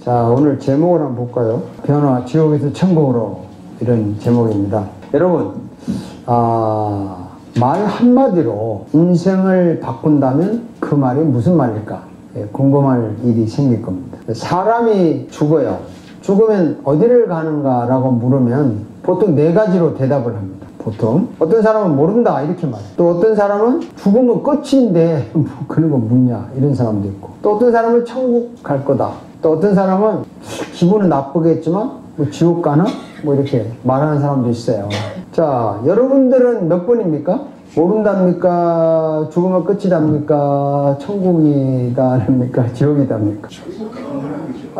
자, 오늘 제목을 한번 볼까요? 변화, 지옥에서 천국으로, 이런 제목입니다. 여러분, 말 한마디로 인생을 바꾼다면 그 말이 무슨 말일까? 궁금할 일이 생길 겁니다. 사람이 죽어요. 죽으면 어디를 가는가 라고 물으면 보통 4가지로 대답을 합니다. 보통 어떤 사람은 모른다 이렇게 말해요. 또 어떤 사람은 죽으면 끝인데 뭐 그런 거 묻냐 이런 사람도 있고, 또 어떤 사람은 천국 갈 거다, 또 어떤 사람은 기분은 나쁘겠지만 뭐 지옥 가나 뭐 이렇게 말하는 사람도 있어요. 자, 여러분들은 몇 번입니까? 모른답니까? 죽으면 끝이답니까? 천국이다랍니까? 지옥이답니까?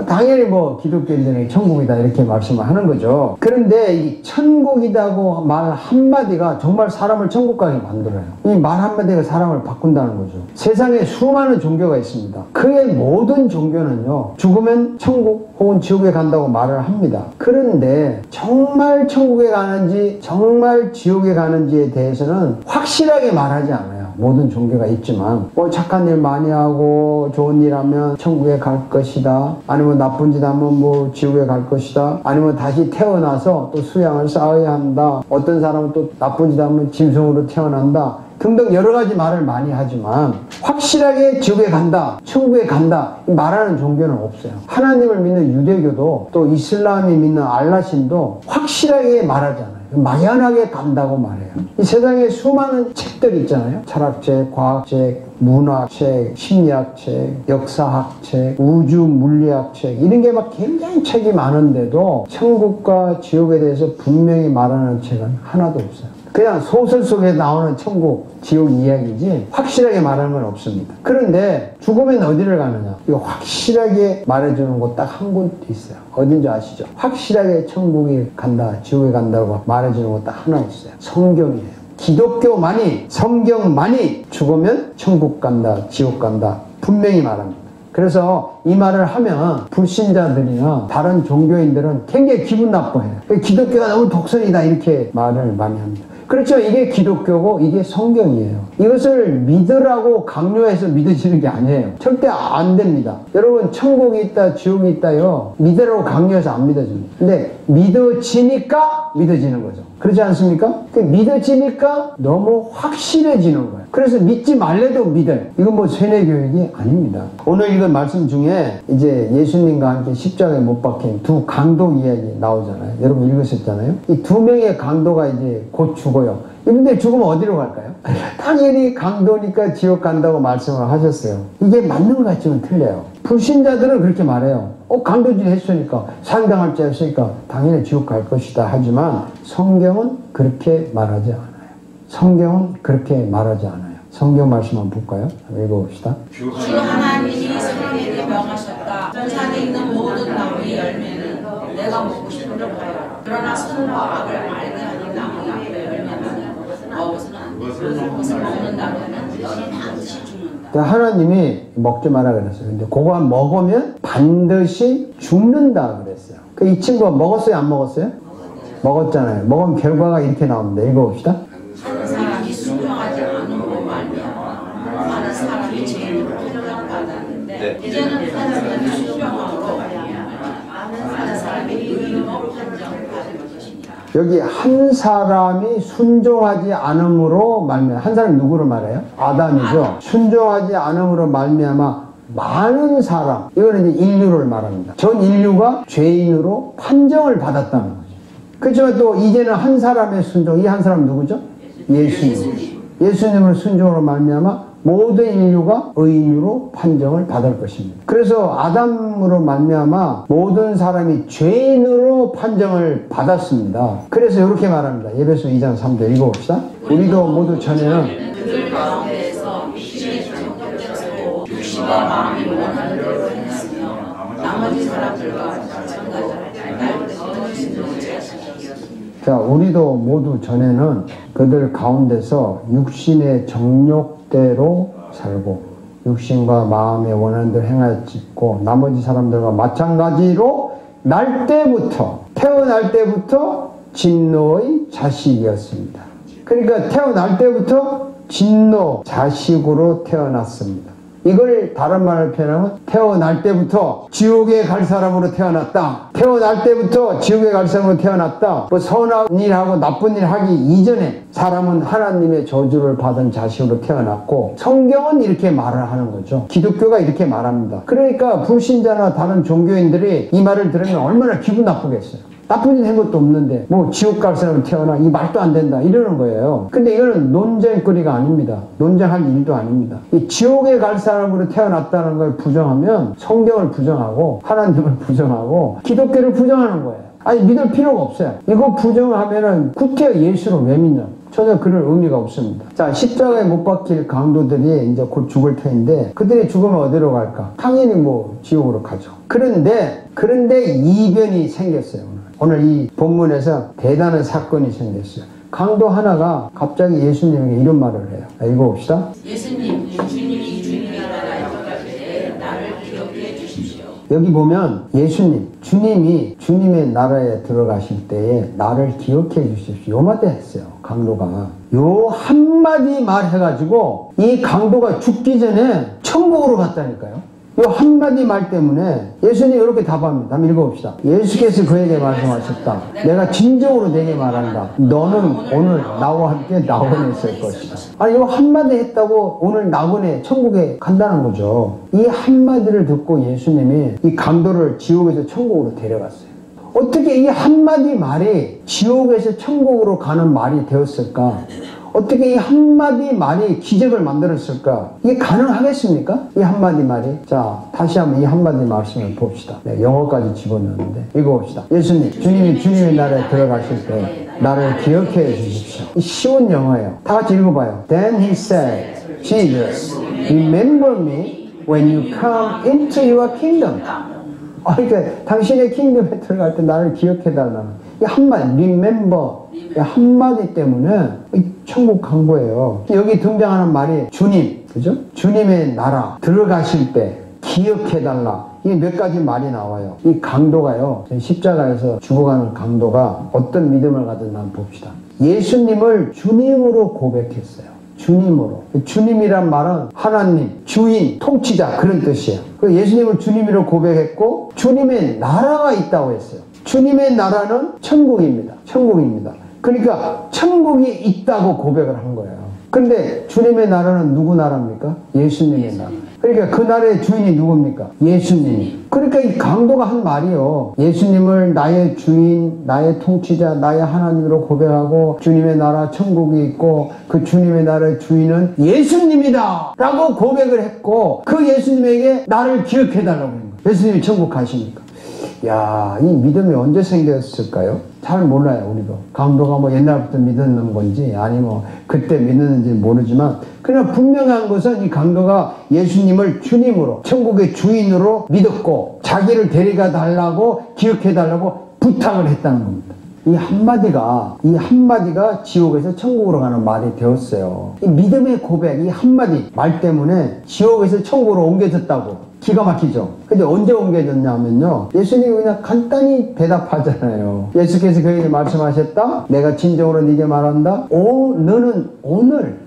당연히 뭐 기독교인들은 천국이다 이렇게 말씀을 하는 거죠. 그런데 이 천국이다고 말 한마디가 정말 사람을 천국 가게 만들어요. 이 말 한마디가 사람을 바꾼다는 거죠. 세상에 수많은 종교가 있습니다. 그의 모든 종교는요, 죽으면 천국 혹은 지옥에 간다고 말을 합니다. 그런데 정말 천국에 가는지 정말 지옥에 가는지에 대해서는 확실하게 말하지 않아요. 모든 종교가 있지만 뭐 착한 일 많이 하고 좋은 일 하면 천국에 갈 것이다, 아니면 나쁜 짓 하면 뭐 지옥에 갈 것이다, 아니면 다시 태어나서 또 수양을 쌓아야 한다, 어떤 사람은 또 나쁜 짓 하면 짐승으로 태어난다 등등 여러 가지 말을 많이 하지만 확실하게 지옥에 간다, 천국에 간다 말하는 종교는 없어요. 하나님을 믿는 유대교도 또 이슬람이 믿는 알라신도 확실하게 말하잖아요. 막연하게 간다고 말해요. 이 세상에 수많은 책들이 있잖아요. 철학책, 과학책, 문화책, 심리학책, 역사학책, 우주 물리학책, 이런 게 막 굉장히 책이 많은데도 천국과 지옥에 대해서 분명히 말하는 책은 하나도 없어요. 그냥 소설 속에 나오는 천국, 지옥 이야기지 확실하게 말하는 건 없습니다. 그런데 죽으면 어디를 가느냐? 이거 확실하게 말해주는 곳 딱 한 곳 있어요. 어딘지 아시죠? 확실하게 천국에 간다, 지옥에 간다고 말해주는 곳 딱 하나 있어요. 성경이에요. 기독교만이, 성경만이 죽으면 천국 간다, 지옥 간다 분명히 말합니다. 그래서 이 말을 하면 불신자들이나 다른 종교인들은 굉장히 기분 나빠해요. 기독교가 너무 독선이다 이렇게 말을 많이 합니다. 그렇죠. 이게 기독교고 이게 성경이에요. 이것을 믿으라고 강요해서 믿어지는 게 아니에요. 절대 안 됩니다. 여러분, 천국이 있다 지옥이 있다요, 믿으라고 강요해서 안 믿어집니다. 근데 믿어지니까 믿어지는 거죠. 그렇지 않습니까? 믿어지니까 너무 확실해지는 거예요. 그래서 믿지 말래도 믿어요. 이건 뭐 세뇌교육이 아닙니다. 오늘 읽은 말씀 중에 이제 예수님과 함께 십자가에 못 박힌 두 강도 이야기 나오잖아요. 여러분 읽으셨잖아요. 이 2명의 강도가 이제 곧 죽어요. 이분들 죽으면 어디로 갈까요? 당연히 강도니까 지옥 간다고 말씀을 하셨어요. 이게 맞는 것 같지만 틀려요. 불신자들은 그렇게 말해요. 강도질 했으니까, 상당할 자 했으니까 당연히 지옥 갈 것이다 하지만 성경은 그렇게 말하지 않아요. 성경은 그렇게 말하지 않아요. 성경 말씀 한번 볼까요? 읽어봅시다. 주 하나님이 사람에게 명하셨다. 전산에 있는 모든 나무의 열매는 내가 먹고 싶은 줄 봐요. 그러나 선과 악을 알게 하는 나무 앞에 열매는 먹어서는 안 돼. 그것을 먹는다면 너는 반드시 죽는다. 하나님이 먹지 마라 그랬어요. 근데 그거 먹으면 반드시 죽는다 그랬어요. 이 친구가 먹었어요, 안 먹었어요? 먹었잖아요. 먹으면 결과가 이렇게 나옵니다. 읽어봅시다. 한 사람이 순종하지 않음으로 말미암아 많은 사람이 죄인으로 판정받았는데 이제는 한 사람이 순종함으로 많은 사람이 의인으로 판정받을 것이니라. 여기 한 사람이 순종하지 않음으로 말미암아, 한 사람이 누구를 말해요? 아담이죠. 순종하지 않음으로 말미암아 많은 사람, 이거는 이제 인류를 말합니다. 전 인류가 죄인으로 판정을 받았다는 거죠. 그렇지만 또 이제는 한 사람의 순종, 이 한 사람 누구죠? 예수님. 예수님을 순종으로 말미암아 모든 인류가 의인으로 판정을 받을 것입니다. 그래서 아담으로 말미암아 모든 사람이 죄인으로 판정을 받았습니다. 그래서 이렇게 말합니다. 에베소 2장 3절 읽어봅시다. 우리도 모두 전에는 그들 가운데서 신의 정욕대로 육신과 마음이 원하는 대로 행했으며 나머지 사람들과 마찬가지로 날때는 신동자였습니다. 자, 우리도 모두 전에는 그들 가운데서 육신의 정욕대로 살고 육신과 마음에 원하는 대로 행하였고 나머지 사람들과 마찬가지로 태어날 때부터 진노의 자식이었습니다. 그러니까 태어날 때부터 진노 자식으로 태어났습니다. 이걸 다른 말로 표현하면 태어날 때부터 지옥에 갈 사람으로 태어났다. 태어날 때부터 지옥에 갈 사람으로 태어났다. 뭐 선한 일하고 나쁜 일 하기 이전에 사람은 하나님의 저주를 받은 자식으로 태어났고, 성경은 이렇게 말을 하는 거죠. 기독교가 이렇게 말합니다. 그러니까 불신자나 다른 종교인들이 이 말을 들으면 얼마나 기분 나쁘겠어요. 나쁜 일 한 것도 없는데 뭐 지옥 갈 사람은 태어나, 이 말도 안 된다 이러는 거예요. 근데 이거는 논쟁거리가 아닙니다. 논쟁할 일도 아닙니다. 이 지옥에 갈 사람으로 태어났다는 걸 부정하면 성경을 부정하고 하나님을 부정하고 기독교를 부정하는 거예요. 아니, 믿을 필요가 없어요. 이거 부정하면은 구태여 예수를 왜 믿냐? 전혀 그럴 의미가 없습니다. 자, 십자가에 못 박힐 강도들이 이제 곧 죽을 터인데, 그들이 죽으면 어디로 갈까? 당연히 뭐 지옥으로 가죠. 그런데 이변이 생겼어요. 오늘 이 본문에서 대단한 사건이 생겼어요. 강도 하나가 갑자기 예수님에게 이런 말을 해요. 읽어봅시다. 예수님, 주님이 주님의 나라에 들어갈 때 나를 기억해 주십시오. 여기 보면 예수님, 주님이 주님의 나라에 들어가실 때에 나를 기억해 주십시오. 요 말도 했어요. 강도가. 요 한마디 말 해가지고 이 강도가 죽기 전에 천국으로 갔다니까요. 이 한마디 말 때문에 예수님이 이렇게 답합니다. 한번 읽어봅시다. 예수께서 그에게 말씀하셨다. 내가 진정으로 내게 말한다. 너는 오늘 나와 함께 낙원에 있을 것이다. 아니, 이 한마디 했다고 오늘 낙원에 천국에 간다는 거죠. 이 한마디를 듣고 예수님이 이 강도를 지옥에서 천국으로 데려갔어요. 어떻게 이 한마디 말이 지옥에서 천국으로 가는 말이 되었을까? 어떻게 이 한마디 말이 기적을 만들었을까? 이게 가능하겠습니까? 이 한마디 말이. 자, 다시 한번 이 한마디 말씀을 봅시다. 네, 영어까지 집어넣었는데 읽어봅시다. 예수님, 주님이 주님의 나라에 들어가실 때 나를 기억해 주십시오. 이 쉬운 영어예요. 다 같이 읽어봐요. Then he said, Jesus, remember me when you come into your kingdom. 그러니까 당신의 킹덤에 들어갈 때 나를 기억해달라는 이 한마디, remember, 이 한마디 때문에 천국 간 거예요. 여기 등장하는 말이 주님, 그죠? 주님의 나라 들어가실 때 기억해달라. 이게 몇 가지 말이 나와요. 이 강도가요, 십자가에서 죽어가는 강도가 어떤 믿음을 가졌나 한번 봅시다. 예수님을 주님으로 고백했어요. 주님으로. 주님이란 말은 하나님, 주인, 통치자 그런 뜻이에요. 그래서 예수님을 주님으로 고백했고 주님의 나라가 있다고 했어요. 주님의 나라는 천국입니다. 천국입니다. 그러니까 천국이 있다고 고백을 한 거예요. 근데 주님의 나라는 누구 나라입니까? 예수님의 나라. 그러니까 그 나라의 주인이 누굽니까? 예수님. 그러니까 이 강도가 한 말이요. 예수님을 나의 주인, 나의 통치자, 나의 하나님으로 고백하고 주님의 나라 천국이 있고 그 주님의 나라의 주인은 예수님이다 라고 고백을 했고 그 예수님에게 나를 기억해달라고 하는 거예요. 예수님이 천국 가십니까? 야, 이 믿음이 언제 생겼을까요? 잘 몰라요, 우리도. 강도가 뭐 옛날부터 믿었는 건지, 아니 뭐 그때 믿었는지 모르지만, 그냥 분명한 것은 이 강도가 예수님을 주님으로, 천국의 주인으로 믿었고, 자기를 데려가 달라고, 기억해 달라고 부탁을 했다는 겁니다. 이 한마디가 지옥에서 천국으로 가는 말이 되었어요. 이 믿음의 고백, 이 한마디 말 때문에 지옥에서 천국으로 옮겨졌다고. 기가 막히죠. 근데 언제 옮겨졌냐면요, 예수님이 그냥 간단히 대답하잖아요. 예수께서 그에게 말씀하셨다. 내가 진정으로 네게 말한다. 너는 오늘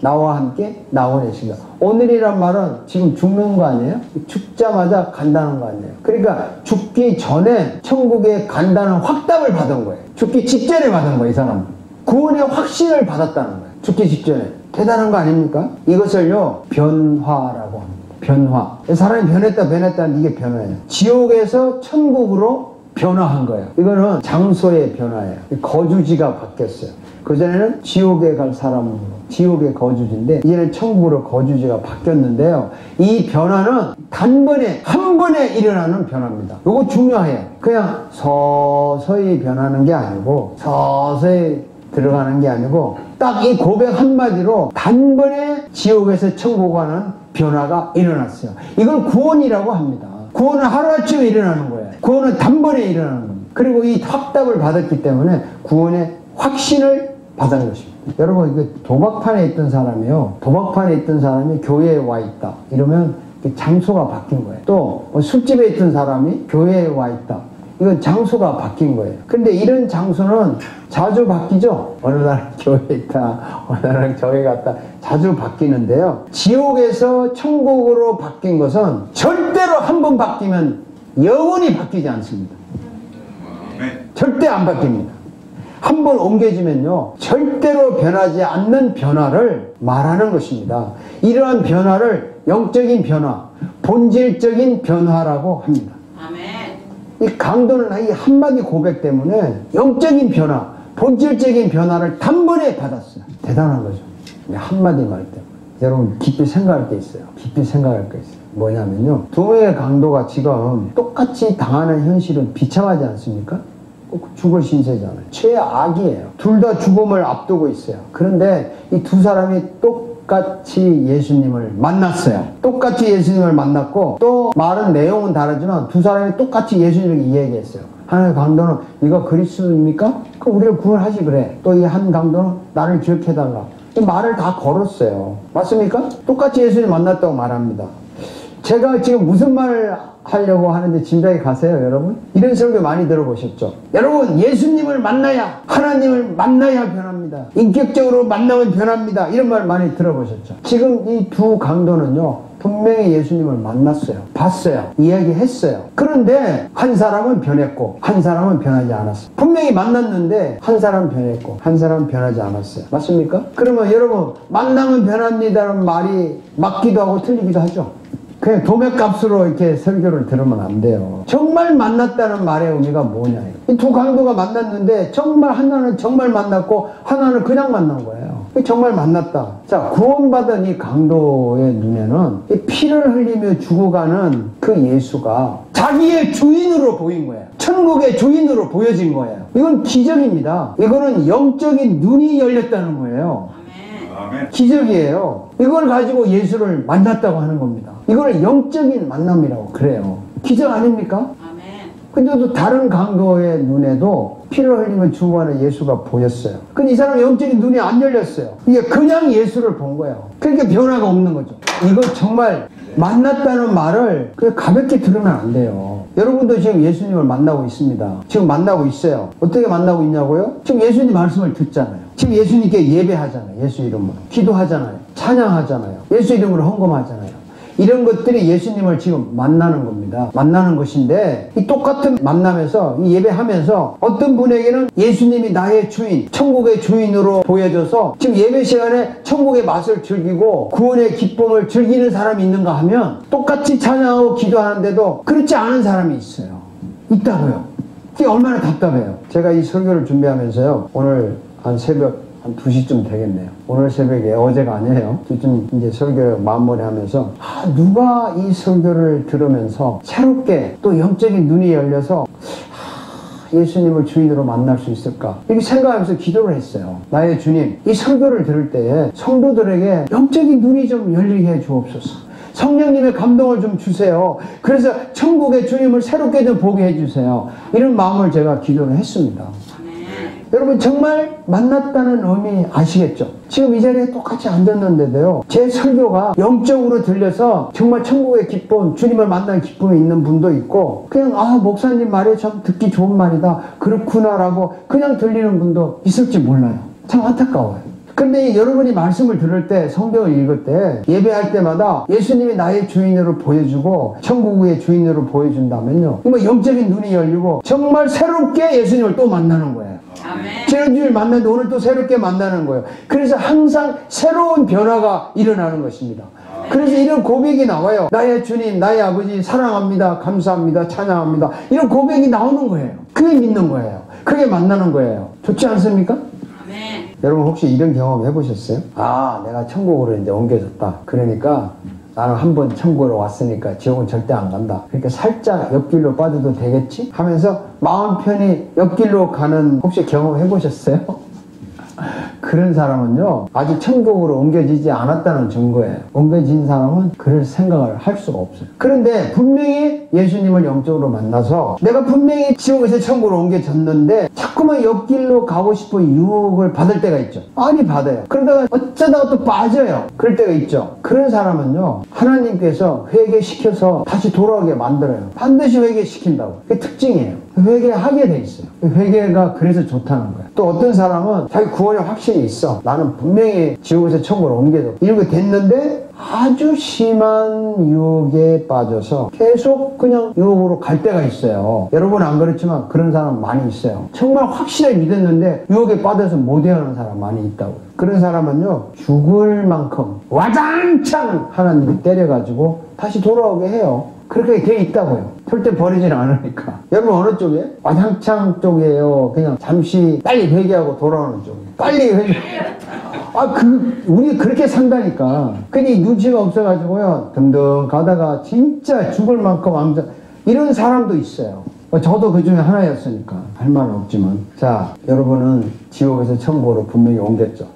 나와 함께 낙원에 있습니다. 오늘이란 말은 지금 죽는 거 아니에요? 죽자마자 간다는 거 아니에요? 그러니까 죽기 전에 천국에 간다는 확답을 받은 거예요. 죽기 직전에 받은 거예요, 이 사람은. 구원의 확신을 받았다는 거예요. 죽기 직전에. 대단한 거 아닙니까? 이것을요, 변화라고 합니다. 변화. 사람이 변했다는 이게 변화예요. 지옥에서 천국으로 변화한 거예요. 이거는 장소의 변화예요. 거주지가 바뀌었어요. 그전에는 지옥에 갈 사람으로, 지옥의 거주지인데 이제는 천국으로 거주지가 바뀌었는데요. 이 변화는 단번에, 한 번에 일어나는 변화입니다. 이거 중요해요. 그냥 서서히 변하는 게 아니고, 서서히 들어가는 게 아니고, 딱 이 고백 한마디로 단번에 지옥에서 천국 가는 변화가 일어났어요. 이걸 구원이라고 합니다. 구원은 하루아침에 일어나는 거예요. 구원은 단번에 일어나는 겁니다. 그리고 이 확답을 받았기 때문에 구원의 확신을 받은 것입니다. 여러분, 이거 도박판에 있던 사람이요, 도박판에 있던 사람이 교회에 와 있다 이러면 장소가 바뀐 거예요. 또 술집에 있던 사람이 교회에 와 있다 이건 장소가 바뀐 거예요. 근데 이런 장소는 자주 바뀌죠. 어느 날 교회에 있다, 어느 날 저기 갔다 자주 바뀌는데요. 지옥에서 천국으로 바뀐 것은 절대로 한 번 바뀌면 영원히 바뀌지 않습니다. 절대 안 바뀝니다. 한 번 옮겨지면요, 절대로 변하지 않는 변화를 말하는 것입니다. 이러한 변화를 영적인 변화, 본질적인 변화라고 합니다. 아멘. 이 강도는 이 한마디 고백 때문에 영적인 변화, 본질적인 변화를 단번에 받았어요. 대단한 거죠. 이 한마디 말 때문에. 여러분 깊이 생각할 게 있어요. 깊이 생각할 게 있어요. 뭐냐면요, 두 명의 강도가 지금 똑같이 당하는 현실은 비참하지 않습니까? 꼭 죽을 신세잖아요. 최악이에요. 둘 다 죽음을 앞두고 있어요. 그런데 이 두 사람이 똑같이 예수님을 만났어요. 똑같이 예수님을 만났고, 또 말은 내용은 다르지만 두 사람이 똑같이 예수님을 이야기했어요. 하나의 강도는 네가 그리스도입니까? 그럼 우리를 구원하지 그래. 또 이 한 강도는 나를 기억해달라. 말을 다 걸었어요. 맞습니까? 똑같이 예수님 만났다고 말합니다. 제가 지금 무슨 말을 하려고 하는데 짐작이 가세요, 여러분? 이런 설교 많이 들어보셨죠? 여러분, 예수님을 만나야, 하나님을 만나야 변합니다. 인격적으로 만나면 변합니다. 이런 말 많이 들어보셨죠? 지금 이 두 강도는요, 분명히 예수님을 만났어요. 봤어요. 이야기했어요. 그런데 한 사람은 변했고 한 사람은 변하지 않았어요. 분명히 만났는데 한 사람은 변했고 한 사람은 변하지 않았어요. 맞습니까? 그러면 여러분, 만나면 변합니다라는 말이 맞기도 하고 틀리기도 하죠. 그냥 도매값으로 이렇게 설교를 들으면 안 돼요. 정말 만났다는 말의 의미가 뭐냐. 이 두 강도가 만났는데 정말 하나는 정말 만났고 하나는 그냥 만난 거예요. 정말 만났다. 자, 구원받은 이 강도의 눈에는 이 피를 흘리며 죽어가는 그 예수가 자기의 주인으로 보인 거예요. 천국의 주인으로 보여진 거예요. 이건 기적입니다. 이거는 영적인 눈이 열렸다는 거예요. 기적이에요. 이걸 가지고 예수를 만났다고 하는 겁니다. 이걸 영적인 만남이라고 그래요. 기적 아닙니까? 근데도 다른 강도의 눈에도 피를 흘리며 죽어가는 예수가 보였어요. 근데 이 사람 영적인 눈이 안 열렸어요. 이게 그냥 예수를 본 거예요. 그러니까 변화가 없는 거죠. 이거 정말 만났다는 말을 가볍게 들으면 안 돼요. 여러분도 지금 예수님을 만나고 있습니다. 지금 만나고 있어요. 어떻게 만나고 있냐고요? 지금 예수님 말씀을 듣잖아요. 지금 예수님께 예배하잖아요. 예수 이름으로 기도하잖아요. 찬양하잖아요. 예수 이름으로 헌금하잖아요. 이런 것들이 예수님을 지금 만나는 겁니다. 만나는 것인데, 이 똑같은 만남에서, 이 예배하면서 어떤 분에게는 예수님이 나의 주인, 천국의 주인으로 보여줘서 지금 예배 시간에 천국의 맛을 즐기고 구원의 기쁨을 즐기는 사람이 있는가 하면, 똑같이 찬양하고 기도하는데도 그렇지 않은 사람이 있어요. 있다고요. 이게 얼마나 답답해요. 제가 이 설교를 준비하면서요, 오늘 한 새벽 한 2시쯤 되겠네요. 오늘 새벽에, 어제가 아니에요. 좀 이제 설교 마무리 하면서, 누가 이 설교를 들으면서 새롭게 또 영적인 눈이 열려서 예수님을 주인으로 만날 수 있을까? 이렇게 생각하면서 기도를 했어요. 나의 주님, 이 설교를 들을 때에 성도들에게 영적인 눈이 좀 열리게 해 주옵소서. 성령님의 감동을 좀 주세요. 그래서 천국의 주님을 새롭게 좀 보게 해주세요. 이런 마음을 제가 기도를 했습니다. 여러분, 정말 만났다는 의미 아시겠죠? 지금 이 자리에 똑같이 앉았는데도요, 제 설교가 영적으로 들려서 정말 천국의 기쁨, 주님을 만난 기쁨이 있는 분도 있고, 그냥 목사님 말이 참 듣기 좋은 말이다, 그렇구나라고 그냥 들리는 분도 있을지 몰라요. 참 안타까워요. 근데 여러분이 말씀을 들을 때, 성경을 읽을 때, 예배할 때마다 예수님이 나의 주인으로 보여주고 천국의 주인으로 보여준다면요, 뭐 영적인 눈이 열리고 정말 새롭게 예수님을 또 만나는 거예요. 지난주에 만났는데 오늘 또 새롭게 만나는 거예요. 그래서 항상 새로운 변화가 일어나는 것입니다. 그래서 이런 고백이 나와요. 나의 주님, 나의 아버지 사랑합니다, 감사합니다, 찬양합니다. 이런 고백이 나오는 거예요. 그게 믿는 거예요. 그게 만나는 거예요. 좋지 않습니까? 여러분 혹시 이런 경험 해보셨어요? 내가 천국으로 이제 옮겨졌다. 그러니까 나는 한번 천국으로 왔으니까 지옥은 절대 안 간다. 그러니까 살짝 옆길로 빠져도 되겠지? 하면서 마음 편히 옆길로 가는, 혹시 경험 해보셨어요? 그런 사람은요, 아직 천국으로 옮겨지지 않았다는 증거예요. 옮겨진 사람은 그럴 생각을 할 수가 없어요. 그런데 분명히 예수님을 영적으로 만나서 내가 분명히 지옥에서 천국으로 옮겨졌는데 자꾸만 옆길로 가고 싶은 유혹을 받을 때가 있죠. 많이 받아요. 그러다가 어쩌다가 또 빠져요. 그럴 때가 있죠. 그런 사람은요, 하나님께서 회개시켜서 다시 돌아오게 만들어요. 반드시 회개시킨다고. 그게 특징이에요. 회개하게 돼 있어요. 회개가 그래서 좋다는 거예요. 또 어떤 사람은 자기 구원의 확신이 있어. 나는 분명히 지옥에서 천국으로 옮겨져. 이렇게 됐는데 아주 심한 유혹에 빠져서 계속 그냥 유혹으로 갈 때가 있어요. 여러분 안 그렇지만 그런 사람 많이 있어요. 정말 확실하게 믿었는데 유혹에 빠져서 못 헤어나는 사람 많이 있다고요. 그런 사람은요, 죽을 만큼 와장창 하나님이 때려가지고 다시 돌아오게 해요. 그렇게 돼 있다고요. 절대 버리질 않으니까. 여러분 어느 쪽이에요? 와장창 쪽이에요. 그냥 잠시 빨리 회개하고 돌아오는 쪽이에요. 빨리 회개. 우리 그렇게 산다니까. 근데 눈치가 없어가지고요, 등등 가다가 진짜 죽을 만큼 왕자, 이런 사람도 있어요. 저도 그 중에 하나였으니까 할 말은 없지만. 자, 여러분은 지옥에서 천국으로 분명히 옮겼죠.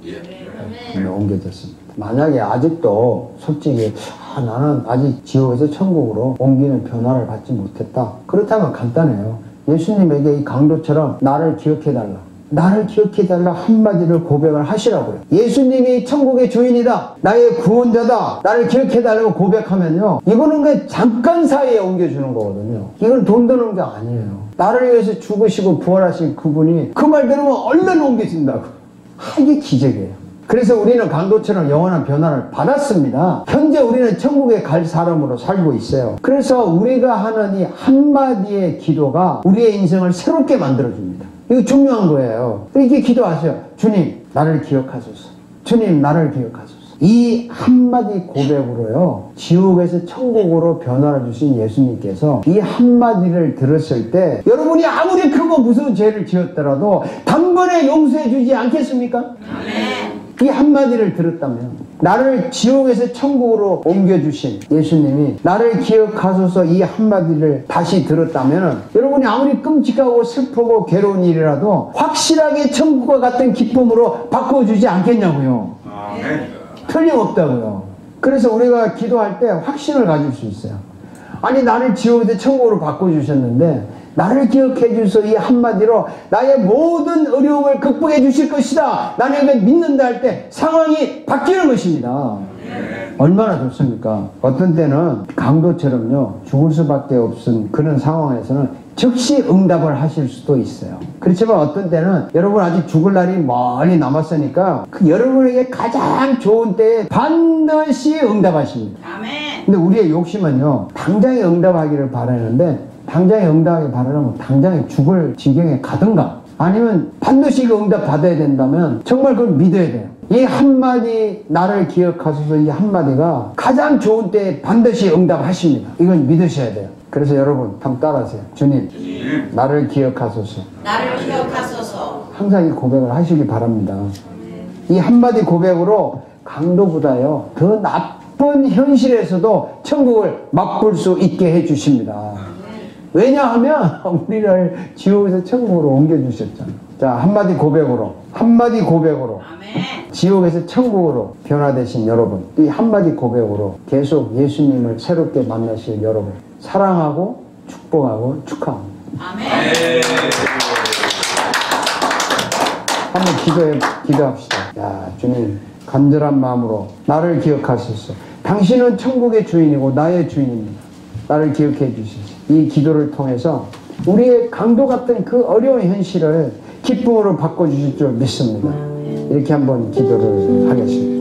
분명히 옮겨졌습니다. 만약에 아직도 솔직히 나는 아직 지옥에서 천국으로 옮기는 변화를 받지 못했다. 그렇다면 간단해요. 예수님에게 이 강도처럼 나를 기억해달라. 나를 기억해달라 한마디를 고백을 하시라고요. 예수님이 천국의 주인이다. 나의 구원자다. 나를 기억해달라고 고백하면요, 이거는 그냥 잠깐 사이에 옮겨주는 거거든요. 이건 돈 드는 게 아니에요. 나를 위해서 죽으시고 부활하신 그분이 그 말 들으면 얼른 옮겨진다고. 이게 기적이에요. 그래서 우리는 강도처럼 영원한 변화를 받았습니다. 현재 우리는 천국에 갈 사람으로 살고 있어요. 그래서 우리가 하는 이 한마디의 기도가 우리의 인생을 새롭게 만들어줍니다. 이거 중요한 거예요. 이렇게 기도하세요. 주님, 나를 기억하소서. 주님, 나를 기억하소서. 이 한마디 고백으로요, 지옥에서 천국으로 변화를 주신 예수님께서 이 한마디를 들었을 때 여러분이 아무리 크고 무서운 죄를 지었더라도 단번에 용서해 주지 않겠습니까? 아멘. 이 한마디를 들었다면, 나를 지옥에서 천국으로 옮겨주신 예수님이 나를 기억하소서 이 한마디를 다시 들었다면, 여러분이 아무리 끔찍하고 슬프고 괴로운 일이라도 확실하게 천국과 같은 기쁨으로 바꿔주지 않겠냐고요. 틀림없다고요. 그래서 우리가 기도할 때 확신을 가질 수 있어요. 아니, 나를 지옥에서 천국으로 바꿔주셨는데 나를 기억해 주셔서 이 한마디로 나의 모든 어려움을 극복해 주실 것이다. 나는 이걸 믿는다 할 때 상황이 바뀌는 것입니다. 얼마나 좋습니까? 어떤 때는 강도처럼요, 죽을 수밖에 없은 그런 상황에서는 즉시 응답을 하실 수도 있어요. 그렇지만 어떤 때는 여러분 아직 죽을 날이 멀리 남았으니까 그 여러분에게 가장 좋은 때에 반드시 응답하십니다. 아멘. 근데 우리의 욕심은요, 당장에 응답하기를 바라는데, 당장에 응답하기 바라려면 당장에 죽을 지경에 가든가, 아니면 반드시 그 응답 받아야 된다면 정말 그걸 믿어야 돼요. 이 한마디, 나를 기억하소서, 이 한마디가 가장 좋은 때에 반드시 응답하십니다. 이건 믿으셔야 돼요. 그래서 여러분 한번 따라하세요. 주님, 나를 기억하소서. 나를 기억하소서. 항상 이 고백을 하시기 바랍니다. 이 한마디 고백으로 강도보다요, 더 나쁜 현실에서도 천국을 맛볼 수 있게 해주십니다. 왜냐하면 우리를 지옥에서 천국으로 옮겨주셨잖아요. 자, 한마디 고백으로 아멘. 지옥에서 천국으로 변화되신 여러분, 이 한마디 고백으로 계속 예수님을 새롭게 만나실 여러분, 사랑하고 축복하고 축하합니다. 아멘. 한번 기도합시다. 야, 주님, 간절한 마음으로 나를 기억하소서. 당신은 천국의 주인이고 나의 주인입니다. 나를 기억해 주시소. 이 기도를 통해서 우리의 강도 같은 그 어려운 현실을 기쁨으로 바꿔주실 줄 믿습니다. 이렇게 한번 기도를 하겠습니다.